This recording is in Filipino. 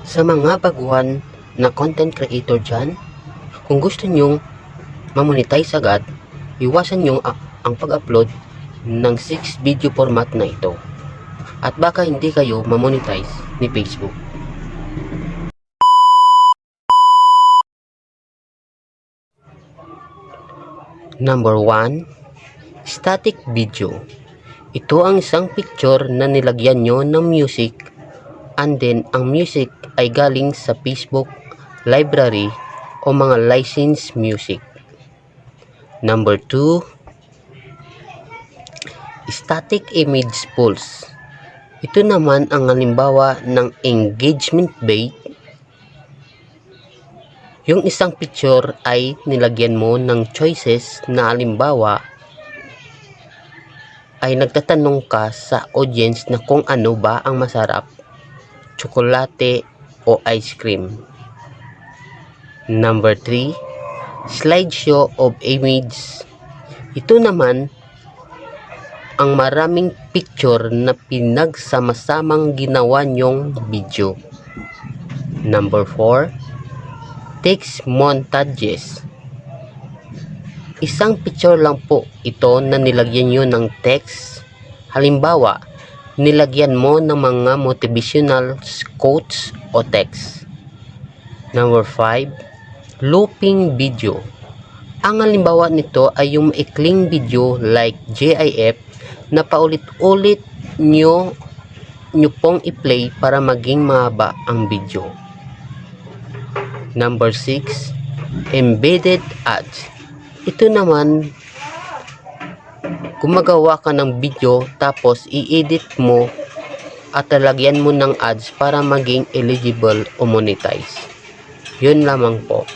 Sa mga baguhan na content creator dyan, kung gusto nyong mamonetize agad, iwasan nyo ang pag-upload ng 6 video format na ito. At baka hindi kayo mamonetize ni Facebook. Number 1, static video. Ito ang isang picture na nilagyan nyo ng music, and then ang music ay galing sa Facebook library o mga licensed music. Number 2, static image pulse. Ito naman ang halimbawa ng engagement bait. Yung isang picture ay nilagyan mo ng choices na halimbawa ay nagtatanong ka sa audience na kung ano ba ang masarap, tsokolate o ice cream. Number 3, slideshow of image. Ito naman ang maraming picture na pinagsama-samang ginawa nyong video. Number 4, text montages. Isang picture lang po ito na nilagyan nyo ng text. Halimbawa, nilagyan mo ng mga motivational quotes o text. Number 5, looping video. Ang halimbawa nito ay yung maikling video like GIF na paulit-ulit nyo pong i-play para maging mahaba ang video. Number 6, embedded ads. Ito naman, gumagawa ka ng video tapos i-edit mo at lalagyan mo ng ads para maging eligible o monetize. Yun lamang po.